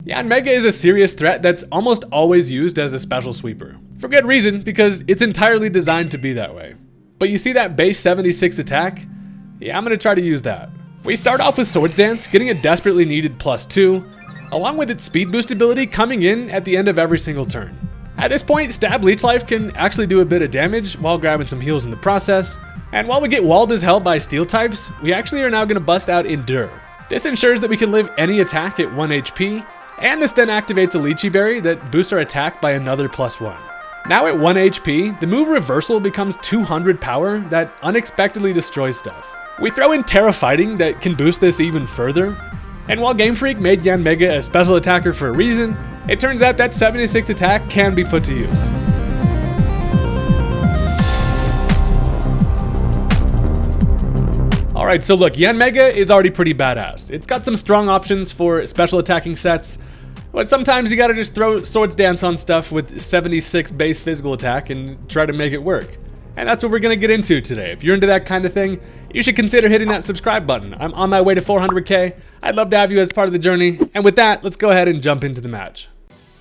Yanmega is a serious threat that's almost always used as a special sweeper. For good reason, because it's entirely designed to be that way. But you see that base 76 attack? Yeah, I'm gonna try to use that. We start off with Swords Dance, getting a desperately needed +2, along with its speed boost ability coming in at the end of every single turn. At this point, Stab Leech Life can actually do a bit of damage while grabbing some heals in the process. And while we get walled as hell by steel types, we actually are now gonna bust out Endure. This ensures that we can live any attack at 1 HP, and this then activates a Lychee Berry that boosts our attack by another +1. Now at 1 HP, the move Reversal becomes 200 power that unexpectedly destroys stuff. We throw in Terra Fighting that can boost this even further, and while Game Freak made Yanmega a special attacker for a reason, it turns out that 76 attack can be put to use. Alright, so look, Yanmega is already pretty badass. It's got some strong options for special attacking sets, but sometimes you gotta just throw Swords Dance on stuff with 76 base physical attack and try to make it work. And that's what we're gonna get into today. If you're into that kind of thing, you should consider hitting that subscribe button. I'm on my way to 400k. I'd love to have you as part of the journey. And with that, let's go ahead and jump into the match.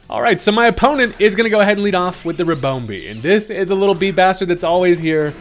Alright, so my opponent is gonna go ahead and lead off with the Rabombi. And this is a little bee bastard that's always here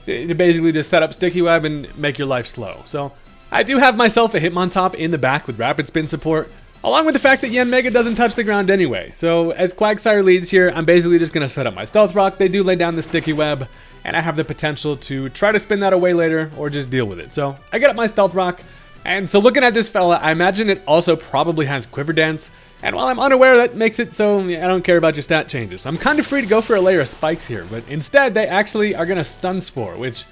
to basically just set up Sticky Web and make your life slow. So I do have myself a Hitmontop in the back with Rapid Spin support, along with the fact that Yanmega doesn't touch the ground anyway. So as Quagsire leads here, I'm basically just going to set up my Stealth Rock. They do lay down the Sticky Web, and I have the potential to try to spin that away later or just deal with it. So I get up my Stealth Rock, and so looking at this fella, I imagine it also probably has Quiver Dance. And while I'm unaware, that makes it so I don't care about your stat changes. I'm kind of free to go for a layer of spikes here, but instead they actually are going to Stun Spore, which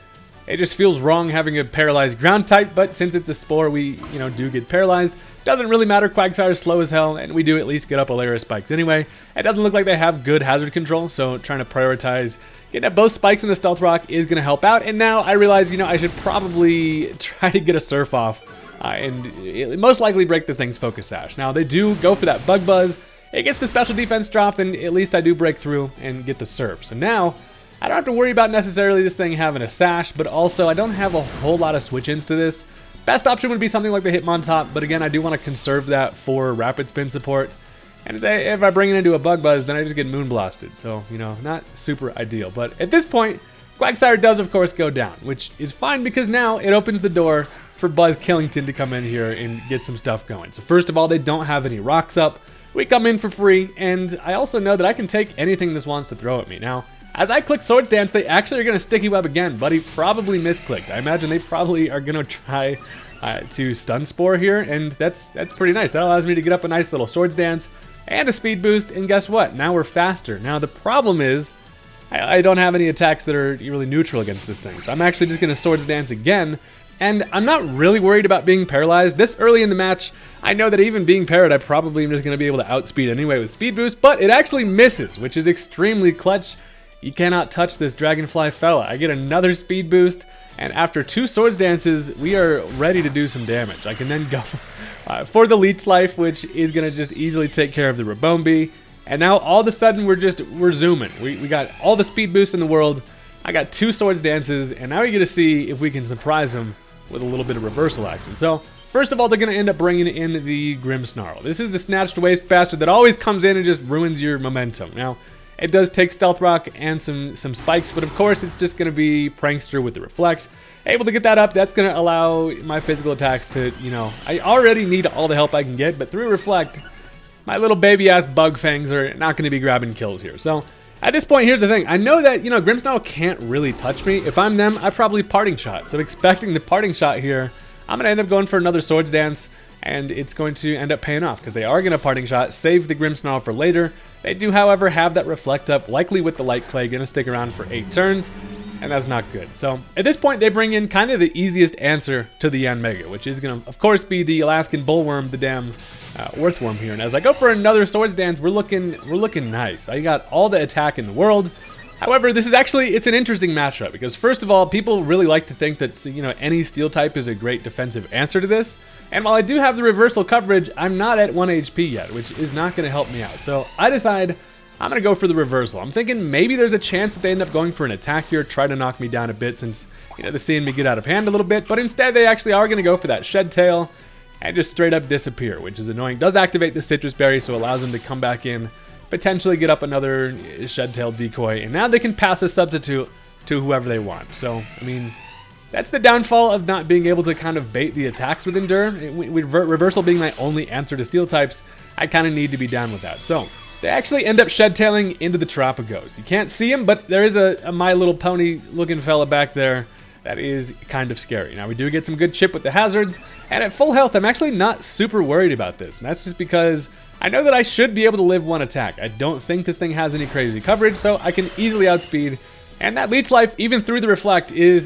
it just feels wrong having a paralyzed ground type, but since it's a Spore, we do get paralyzed. Doesn't really matter, Quagsire's slow as hell, and we do at least get up a layer of spikes anyway. It doesn't look like they have good hazard control, so trying to prioritize getting at both spikes and the Stealth Rock is going to help out. And now I realize, I should probably try to get a Surf off. And it most likely break this thing's Focus Sash. Now they do go for that Bug Buzz. It gets the special defense drop, and at least I do break through and get the Surf. So now I don't have to worry about necessarily this thing having a Sash, but also I don't have a whole lot of switch-ins to this. Best option would be something like the Hitmontop, but again, I do want to conserve that for Rapid Spin support. And say if I bring it into a Bug Buzz, then I just get Moonblasted. So, not super ideal. But at this point, Quagsire does of course go down, which is fine because now it opens the door for Buzz Killington to come in here and get some stuff going. So first of all, they don't have any rocks up. We come in for free, and I also know that I can take anything this wants to throw at me. Now, as I click Swords Dance, they actually are going to Sticky Web again, but he probably misclicked. I imagine they probably are going to try to Stun Spore here, and that's pretty nice. That allows me to get up a nice little Swords Dance and a speed boost, and guess what? Now we're faster. Now the problem is, I don't have any attacks that are really neutral against this thing, so I'm actually just going to Swords Dance again. And I'm not really worried about being paralyzed. This early in the match, I know that even being parried, I probably am just going to be able to outspeed anyway with Speed Boost, but it actually misses, which is extremely clutch. You cannot touch this Dragonfly fella. I get another Speed Boost, and after 2 Swords Dances, we are ready to do some damage. I can then go for the Leech Life, which is going to just easily take care of the Rabombi. And now all of a sudden, we're zooming. We got all the Speed Boost in the world. I got 2 Swords Dances, and now we get to see if we can surprise them with a little bit of reversal action. So, first of all, they're going to end up bringing in the Grimmsnarl. This is the Snatched Waste Bastard that always comes in and just ruins your momentum. Now, it does take Stealth Rock and some spikes, but of course, it's just going to be Prankster with the Reflect. Able to get that up, that's going to allow my physical attacks to, I already need all the help I can get, but through Reflect, my little baby-ass Bug Fangs are not going to be grabbing kills here. So, at this point, here's the thing. I know that, Grimmsnarl can't really touch me. If I'm them, I probably Parting Shot. So expecting the Parting Shot here, I'm going to end up going for another Swords Dance, and it's going to end up paying off because they are going to Parting Shot, save the Grimmsnarl for later. They do, however, have that Reflect up, likely with the Light Clay, going to stick around for 8 turns, and that's not good. So at this point, they bring in kind of the easiest answer to the Yanmega, which is going to, of course, be the Alaskan Bullworm, the damn Earthworm here. And as I go for another Swords Dance, we're looking nice. I got all the attack in the world. However, this is actually, it's an interesting matchup because first of all, people really like to think that, any steel type is a great defensive answer to this. And while I do have the reversal coverage, I'm not at 1 HP yet, which is not going to help me out. So I decide I'm going to go for the reversal. I'm thinking maybe there's a chance that they end up going for an attack here, try to knock me down a bit since, they're seeing me get out of hand a little bit. But instead, they actually are going to go for that Shed Tail. and just straight up disappear, which is annoying. Does activate the Citrus Berry, so allows them to come back in, potentially get up another Shed-tailed decoy, and now they can pass a substitute to whoever they want. So, I mean, that's the downfall of not being able to kind of bait the attacks with Endure. With Reversal being my only answer to Steel types, I kind of need to be down with that. So, they actually end up Shed-tailing into the Terapagos. You can't see him, but there is a My Little Pony looking fella back there that is kind of scary. Now, we do get some good chip with the hazards, and at full health, I'm actually not super worried about this. And that's just because I know that I should be able to live one attack. I don't think this thing has any crazy coverage, so I can easily outspeed. And that Leech Life, even through the Reflect, is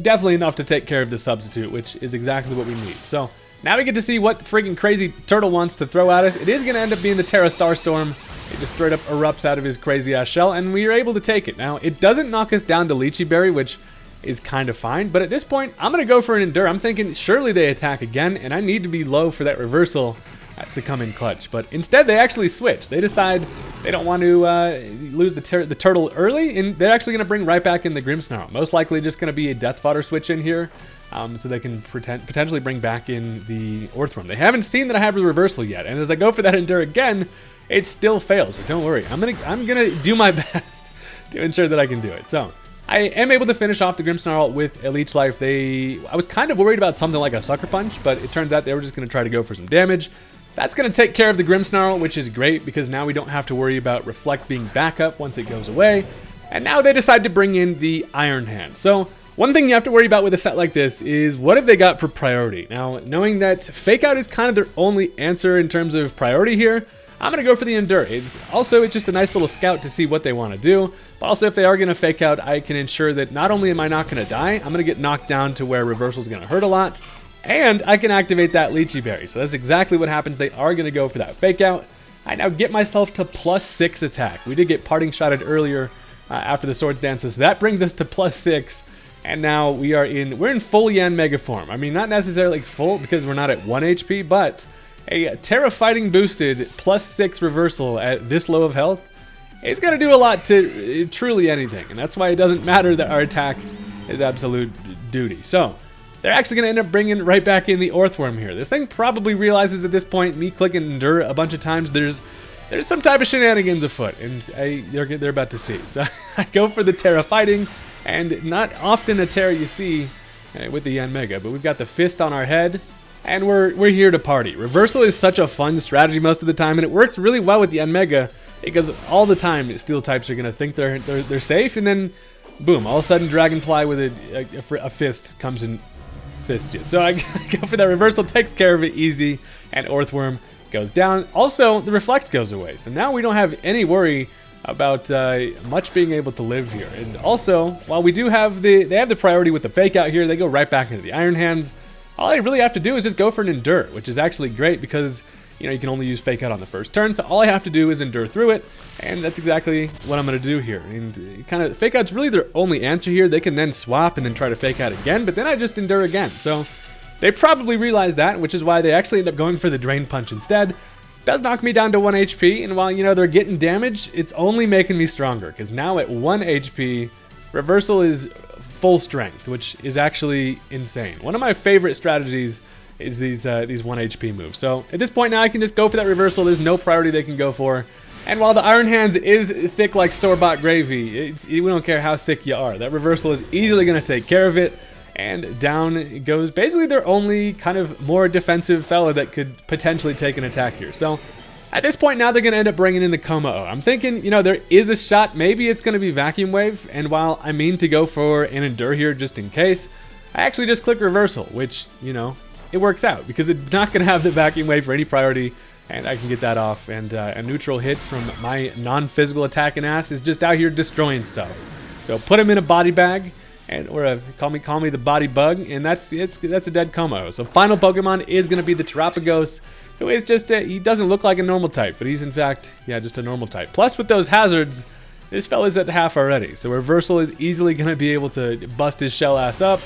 definitely enough to take care of the substitute, which is exactly what we need. So now we get to see what freaking crazy turtle wants to throw at us. It is going to end up being the Terra Starstorm. It just straight up erupts out of his crazy ass shell, and we are able to take it. Now, it doesn't knock us down to Lychee Berry, which is kind of fine, but at this point, I'm going to go for an Endure. I'm thinking surely they attack again, and I need to be low for that reversal to come in clutch. But instead, they actually switch. They decide they don't want to lose the turtle early, and they're actually going to bring right back in the Grimmsnarl. Most likely just going to be a Death Fodder switch in here, so they can potentially bring back in the Orthworm. They haven't seen that I have the reversal yet, and as I go for that Endure again, it still fails. But don't worry, I'm gonna do my best to ensure that I can do it. So I am able to finish off the Grimmsnarl with a Leech Life. I was kind of worried about something like a Sucker Punch, but it turns out they were just going to try to go for some damage. That's going to take care of the Grimmsnarl, which is great because now we don't have to worry about Reflect being backup once it goes away. And now they decide to bring in the Iron Hand. So one thing you have to worry about with a set like this is what have they got for priority? Now, knowing that Fake Out is kind of their only answer in terms of priority here, I'm going to go for the Endure. It's just a nice little scout to see what they want to do. But also, if they are going to Fake Out, I can ensure that not only am I not going to die, I'm going to get knocked down to where Reversal is going to hurt a lot. And I can activate that Lychee Berry. So that's exactly what happens. They are going to go for that Fake Out. I now get myself to +6 attack. We did get Parting Shotted earlier after the Swords Dances. So that brings us to +6. And now we're in full Yanmega form. I mean, not necessarily full because we're not at 1 HP, but a Terra Fighting boosted +6 reversal at this low of health is going to do a lot to truly anything. And that's why it doesn't matter that our attack is absolute duty. So they're actually going to end up bringing right back in the Orthworm here. This thing probably realizes at this point, me clicking Endure a bunch of times, there's some type of shenanigans afoot, and they're about to see. So I go for the Terra Fighting, and not often a Terra you see with the Yanmega, but we've got the Fist on our head, and we're here to party. Reversal is such a fun strategy most of the time, and it works really well with the Yanmega because all the time Steel types are going to think they're safe, and then boom, all of a sudden Dragonfly with a Fist comes and fists you. So I go for that Reversal, takes care of it easy, and Orthworm goes down. Also, the Reflect goes away, so now we don't have any worry about much being able to live here. And also, while we do have they have the priority with the Fake Out here, they go right back into the Iron Hands. All I really have to do is just go for an Endure, which is actually great because you can only use Fake Out on the first turn. So all I have to do is Endure through it, and that's exactly what I'm going to do here. And kind of Fake Out's really their only answer here. They can then swap and then try to Fake Out again, but then I just Endure again. So they probably realize that, which is why they actually end up going for the Drain Punch instead. Does knock me down to 1 HP, and while they're getting damage, it's only making me stronger because now at 1 HP, Reversal is full strength, which is actually insane. One of my favorite strategies is these 1 HP moves. So at this point now I can just go for that Reversal. There's no priority they can go for. And while the Iron Hands is thick like store-bought gravy, we don't care how thick you are. That Reversal is easily going to take care of it. And down goes basically their only kind of more defensive fella that could potentially take an attack here. So at this point now they're going to end up bringing in the Como-O. I'm thinking, there is a shot. Maybe it's going to be Vacuum Wave. And while I mean to go for an Endure here just in case, I actually just click Reversal, which, it works out because it's not going to have the Vacuum Wave for any priority. And I can get that off. And a neutral hit from my non-physical attacking ass is just out here destroying stuff. So put him in a body bag. Or call me the body bug, and that's a dead Como. So final Pokemon is going to be the Terapagos, who is just he doesn't look like a normal type, but he's in fact just a normal type. Plus with those hazards, this fella's at half already. So Reversal is easily going to be able to bust his shell ass up,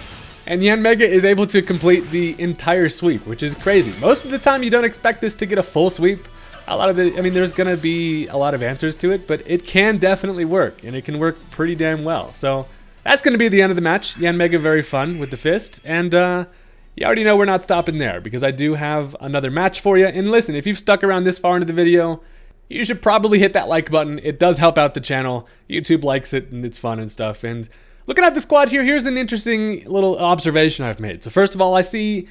and Yanmega is able to complete the entire sweep, which is crazy. Most of the time you don't expect this to get a full sweep. There's going to be a lot of answers to it, but it can definitely work, and it can work pretty damn well. So that's going to be the end of the match. Yanmega very fun with the Fist. And you already know we're not stopping there because I do have another match for you. And listen, if you've stuck around this far into the video, you should probably hit that like button. It does help out the channel. YouTube likes it and it's fun and stuff. And looking at the squad here, here's an interesting little observation I've made. So first of all, I see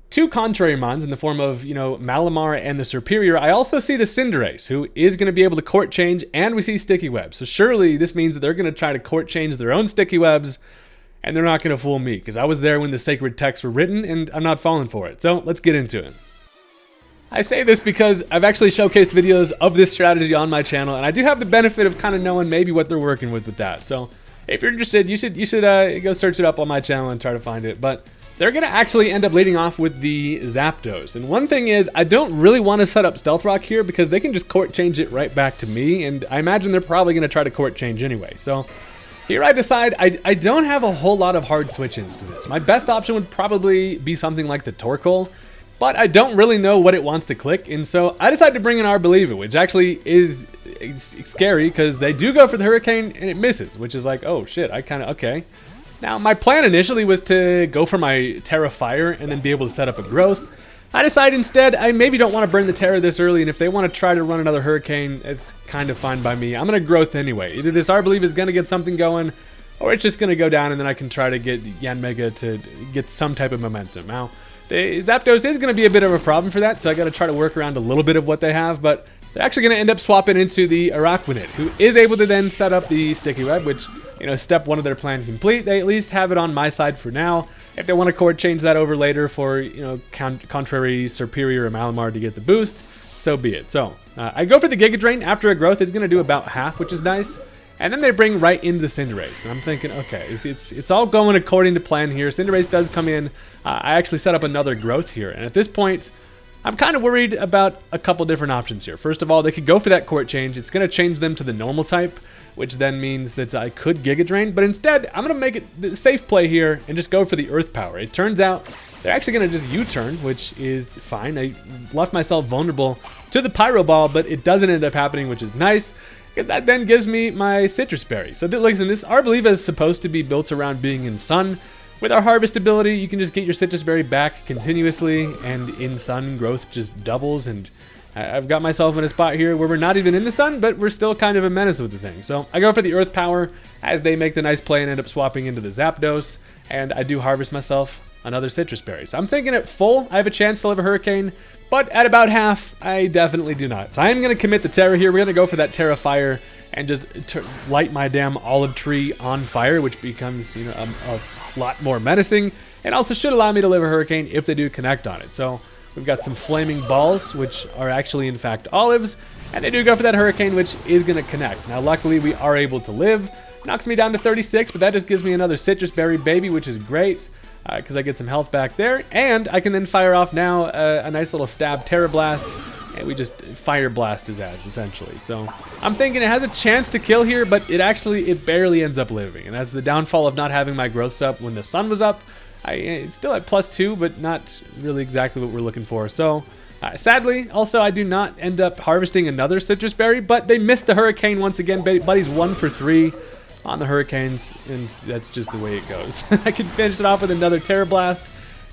two contrary mons in the form of, Malamar and the Superior. I also see the Cinderace, who is going to be able to court change, and we see Sticky Webs. So surely this means that they're going to try to court change their own Sticky Webs, and they're not going to fool me, because I was there when the sacred texts were written, and I'm not falling for it. So let's get into it. I say this because I've actually showcased videos of this strategy on my channel, and I do have the benefit of kind of knowing maybe what they're working with that. So if you're interested, you should go search it up on my channel and try to find it. But they're going to actually end up leading off with the Zapdos. And one thing is, I don't really want to set up Stealth Rock here because they can just court change it right back to me, and I imagine they're probably going to try to court change anyway. So here I decide I don't have a whole lot of hard switch-ins to this. My best option would probably be something like the Torkoal, but I don't really know what it wants to click, and so I decided to bring in Arboliva, which actually is scary because they do go for the Hurricane and it misses, which is like, oh shit, okay. Now my plan initially was to go for my Terra Fire and then be able to set up a Growth. I decided instead I maybe don't want to burn the Terra this early, and if they want to try to run another Hurricane, it's kind of fine by me. I'm going to Growth anyway. Either this Arboliva is going to get something going, or it's just going to go down, and then I can try to get Yanmega to get some type of momentum. Now, the Zapdos is going to be a bit of a problem for that, so I got to try to work around a little bit of what they have, but they're actually going to end up swapping into the Araquanid, who is able to then set up the Sticky Web, which, step one of their plan complete. They at least have it on my side for now. If they want to court change that over later for, contrary Superior or Malamar to get the boost, so be it. So, I go for the Giga Drain after a Growth. It's going to do about half, which is nice. And then they bring right into the Cinderace. And I'm thinking, okay, it's all going according to plan here. Cinderace does come in. I actually set up another Growth here. And at this point, I'm kind of worried about a couple different options here. First of all, they could go for that court change. It's going to change them to the normal type, which then means that I could Giga Drain. But instead, I'm going to make it the safe play here and just go for the Earth Power. It turns out they're actually going to just U-turn, which is fine. I left myself vulnerable to the Pyro Ball, but it doesn't end up happening, which is nice, because that then gives me my Citrus Berry. So listen, this Arboliva is supposed to be built around being in Sun. With our Harvest ability, you can just get your Citrus Berry back continuously, and in Sun, growth just doubles, and I've got myself in a spot here where we're not even in the Sun, but we're still kind of a menace with the thing. So I go for the Earth Power as they make the nice play and end up swapping into the Zapdos, and I do harvest myself another Citrus Berry. So I'm thinking at full, I have a chance to live a Hurricane, but at about half, I definitely do not. So I am going to commit the Terra here. We're going to go for that Terra Fire and just light my damn olive tree on fire, which becomes, a lot more menacing, and also should allow me to live a Hurricane if they do connect on it. So we've got some flaming balls, which are actually in fact olives, and they do go for that Hurricane, which is going to connect. Now luckily we are able to live. Knocks me down to 36, but that just gives me another Citrus Berry baby, which is great because I get some health back there, and I can then fire off now a nice little stab Terra Blast, and we just Fire Blast his ass essentially. So I'm thinking it has a chance to kill here, but it barely ends up living, and that's the downfall of not having my growths up when the sun was up. It's still at +2, but not really exactly what we're looking for. So sadly, also I do not end up harvesting another Citrus Berry, but they missed the Hurricane once again. Buddy's 1 for 3 on the Hurricanes, and that's just the way it goes. I can finish it off with another Terra Blast,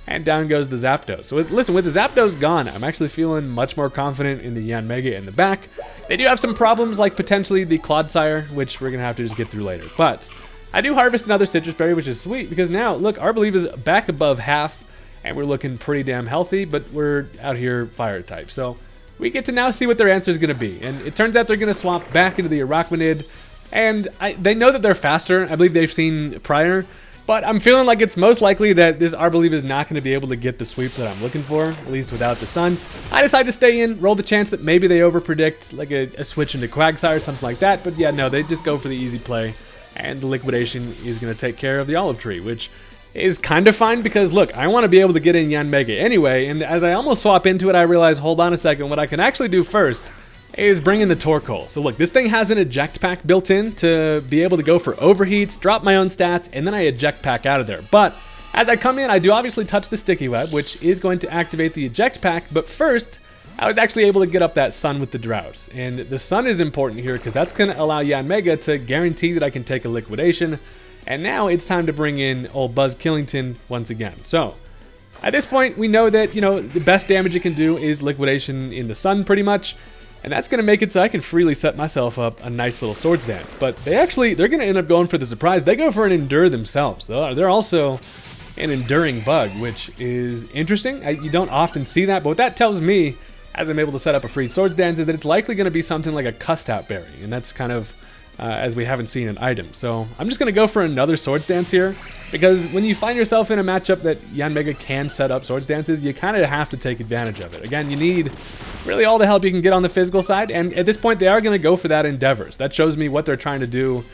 and down goes the Zapdos. So listen, with the Zapdos gone, I'm actually feeling much more confident in the Yanmega in the back. They do have some problems, like potentially the Clodsire, which we're going to have to just get through later. But I do harvest another Citrus Berry, which is sweet, because now, look, Arboliva is back above half, and we're looking pretty damn healthy, but we're out here Fire type. So we get to now see what their answer is going to be. And it turns out they're going to swap back into the Araquanid, and they know that they're faster. I believe they've seen prior. But I'm feeling like it's most likely that this Arboliva is not going to be able to get the sweep that I'm looking for, at least without the sun. I decide to stay in, roll the chance that maybe they overpredict, like a switch into Quagsire or something like that. But yeah, no, they just go for the easy play, and the Liquidation is going to take care of the Olive Tree, which is kind of fine because, look, I want to be able to get in Yanmega anyway, and as I almost swap into it, I realize, hold on a second, what I can actually do first is bring in the Torkoal. So look, this thing has an eject pack built in to be able to go for overheats, drop my own stats, and then I eject pack out of there. But as I come in, I do obviously touch the Sticky Web, which is going to activate the eject pack. But first, I was actually able to get up that Sun with the Drought. And the Sun is important here because that's going to allow Yanmega to guarantee that I can take a Liquidation. And now it's time to bring in old Buzz Killington once again. So At this point, we know that, the best damage it can do is liquidation in the sun pretty much. And that's going to make it so I can freely set myself up a nice little Swords Dance. But they're going to end up going for the surprise. They go for an Endure themselves. They're also an Enduring Bug, which is interesting. You don't often see that, but what that tells me, as I'm able to set up a free Swords Dance, is that it's likely going to be something like a Cussed Out Berry. And that's kind of, as we haven't seen an item. So I'm just going to go for another Swords Dance here, because when you find yourself in a matchup that Yanmega can set up Swords Dances, you kind of have to take advantage of it. Again, you need really all the help you can get on the physical side, and at this point they are going to go for that Endeavors. That shows me what they're trying to do,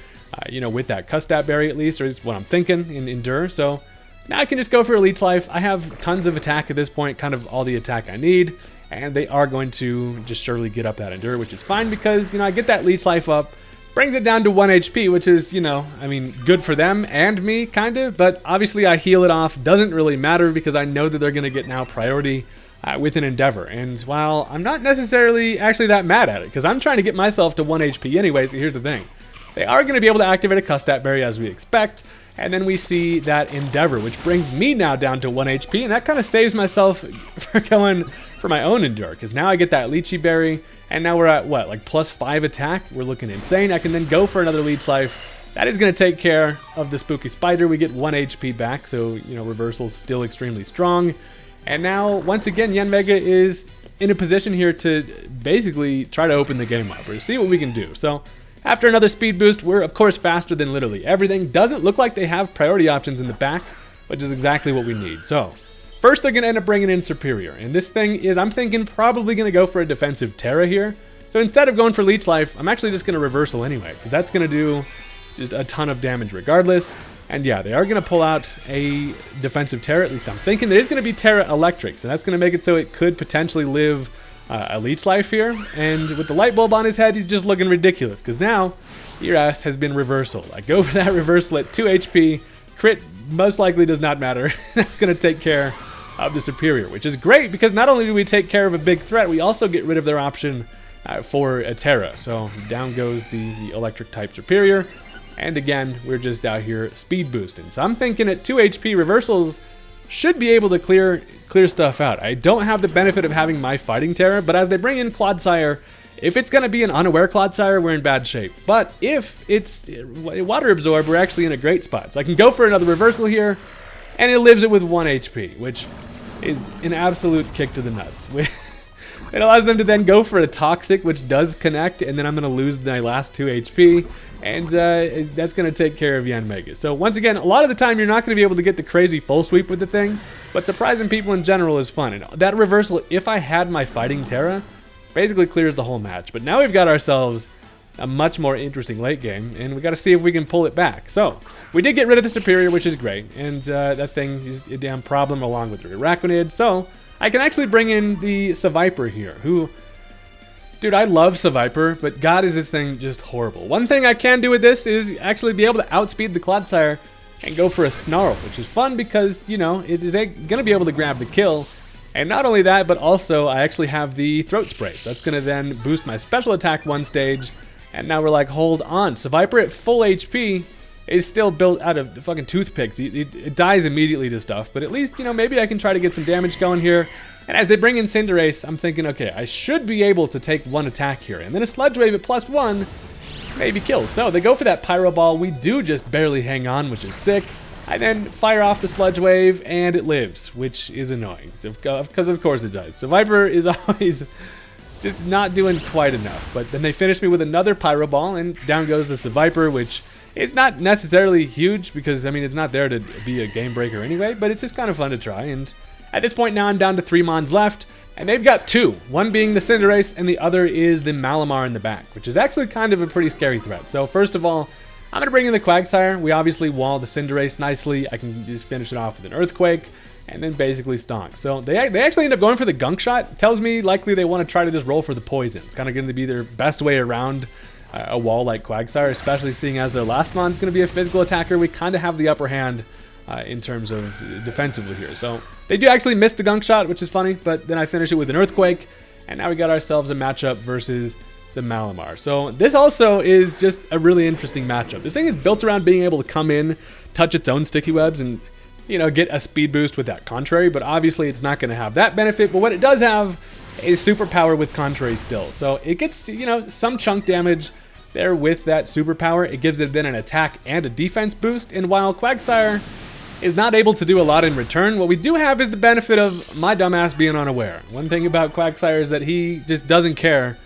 with that Cussed Out Berry at least, or is what I'm thinking in Endure. So now I can just go for a Leech Life. I have tons of attack at this point, kind of all the attack I need, and they are going to just surely get up that Endure, which is fine because, I get that Leech Life up, brings it down to 1 HP, which is, good for them and me, kind of, but obviously I heal it off. Doesn't really matter because I know that they're going to get now priority with an Endeavor, and while I'm not necessarily actually that mad at it, because I'm trying to get myself to 1 HP anyway, so here's the thing. They are going to be able to activate a Cussed Out Berry as we expect, and then we see that Endeavor, which brings me now down to 1 HP, and that kind of saves myself for going for my own Endure, because now I get that Lychee Berry, and now we're at, what, like +5 attack? We're looking insane. I can then go for another Leech Life. That is going to take care of the Spooky Spider. We get 1 HP back, so, Reversal's still extremely strong. And now, once again, Yanmega is in a position here to basically try to open the game up, or see what we can do. So, after another speed boost, we're, of course, faster than literally everything. Doesn't look like they have priority options in the back, which is exactly what we need. So, first they're going to end up bringing in Superior. And this thing is, I'm thinking, probably going to go for a defensive Terra here. So, instead of going for Leech Life, I'm actually just going to Reversal anyway, because that's going to do just a ton of damage regardless. And yeah, they are going to pull out a defensive Terra, at least I'm thinking. There is going to be Terra Electric, so that's going to make it so it could potentially live a Leech Life here. And with the Light Bulb on his head, he's just looking ridiculous, because now your ass has been Reversal. I go for that Reversal at 2 HP. Crit most likely does not matter. That's going to take care of the Superior, which is great, because not only do we take care of a big threat, we also get rid of their option for a Terra. So down goes the Electric type Superior. And again, we're just out here speed boosting. So I'm thinking at 2 HP, Reversals should be able to clear stuff out. I don't have the benefit of having my Fighting Terra, but as they bring in Clodsire, if it's going to be an unaware Clodsire, we're in bad shape. But if it's Water Absorb, we're actually in a great spot. So I can go for another Reversal here, and it lives it with 1 HP, which is an absolute kick to the nuts. It allows them to then go for a Toxic, which does connect, and then I'm going to lose my last 2 HP, and that's going to take care of Yanmega. So once again, a lot of the time you're not going to be able to get the crazy full sweep with the thing, but surprising people in general is fun. And that Reversal, if I had my Fighting Terra, basically clears the whole match. But now we've got ourselves a much more interesting late game, and we got to see if we can pull it back. So we did get rid of the Superior, which is great, and that thing is a damn problem along with the Araquanid. So I can actually bring in the Seviper here, who, dude, I love Seviper, but God, is this thing just horrible. One thing I can do with this is actually be able to outspeed the Clodsire and go for a Snarl, which is fun because, it is going to be able to grab the kill. And not only that, but also I actually have the Throat Spray, so that's going to then boost my special attack 1 stage. And now we're like, hold on, Seviper at full HP is still built out of fucking toothpicks. It dies immediately to stuff, but at least, maybe I can try to get some damage going here. And as they bring in Cinderace, I'm thinking, okay, I should be able to take 1 attack here. And then a Sludge Wave at +1 maybe kills. So they go for that Pyro Ball. We do just barely hang on, which is sick. I then fire off the Sludge Wave, and it lives, which is annoying, because of course it does. So Viper is always just not doing quite enough. But then they finish me with another Pyro Ball, and down goes the Seviper, which is not necessarily huge, because, I mean, it's not there to be a game breaker anyway, but it's just kind of fun to try. And at this point now, I'm down to 3 Mons left, and they've got 2. One being the Cinderace, and the other is the Malamar in the back, which is actually kind of a pretty scary threat. So first of all, I'm going to bring in the Quagsire. We obviously wall the Cinderace nicely. I can just finish it off with an Earthquake, and then basically stonk. So they actually end up going for the Gunk Shot. Tells me likely they want to try to just roll for the poison. It's kind of going to be their best way around a wall like Quagsire, especially seeing as their last mon is going to be a physical attacker. We kind of have the upper hand in terms of defensively here. So they do actually miss the Gunk Shot, which is funny, but then I finish it with an Earthquake, and now we got ourselves a matchup versus the Malamar. So this also is just a really interesting matchup. This thing is built around being able to come in, touch its own sticky webs, and you know, get a speed boost with that Contrary, but obviously it's not going to have that benefit. But what it does have is superpower with Contrary still. So it gets, you know, some chunk damage there with that superpower. It gives it then an attack and a defense boost. And while Quagsire is not able to do a lot in return, what we do have is the benefit of my dumbass being unaware. One thing about Quagsire is that he just doesn't care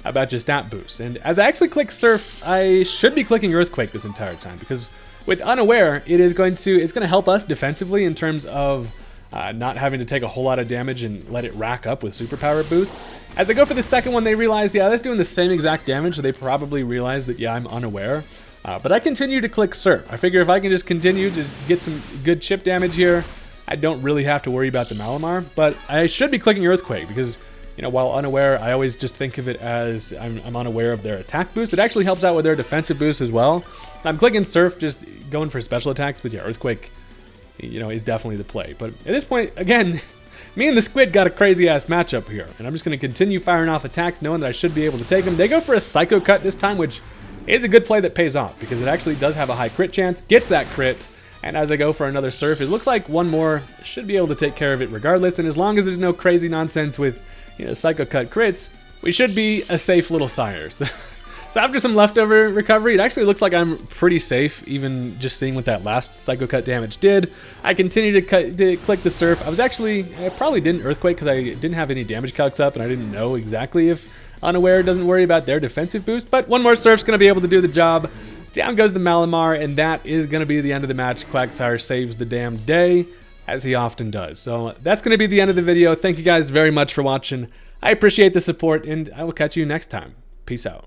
about your stat boost. And as I actually click Surf, I should be clicking Earthquake this entire time, because with Unaware, it's going to help us defensively in terms of not having to take a whole lot of damage and let it rack up with superpower boosts. As they go for the second one, they realize, yeah, that's doing the same exact damage, so they probably realize that, yeah, I'm unaware. But I continue to click Surf. I figure if I can just continue to get some good chip damage here, I don't really have to worry about the Malamar. But I should be clicking Earthquake because, you know, while unaware, I always just think of it as I'm unaware of their attack boost. It actually helps out with their defensive boost as well. I'm clicking Surf, just going for special attacks, but yeah, Earthquake, you know, is definitely the play. But at this point, again, me and the Squid got a crazy-ass matchup here, and I'm just going to continue firing off attacks, knowing that I should be able to take them. They go for a Psycho Cut this time, which is a good play that pays off, because it actually does have a high crit chance, gets that crit, and as I go for another Surf, it looks like one more should be able to take care of it regardless, and as long as there's no crazy nonsense with, you know, Psycho Cut crits, we should be a safe little Sires. So after some leftover recovery, it actually looks like I'm pretty safe, even just seeing what that last Psycho Cut damage did. I continue to click the Surf. I probably didn't Earthquake because I didn't have any damage calcs up, and I didn't know exactly if Unaware doesn't worry about their defensive boost, but one more Surf's going to be able to do the job. Down goes the Malamar, and that is going to be the end of the match. Quagsire saves the damn day, as he often does. So that's going to be the end of the video. Thank you guys very much for watching. I appreciate the support, and I will catch you next time. Peace out.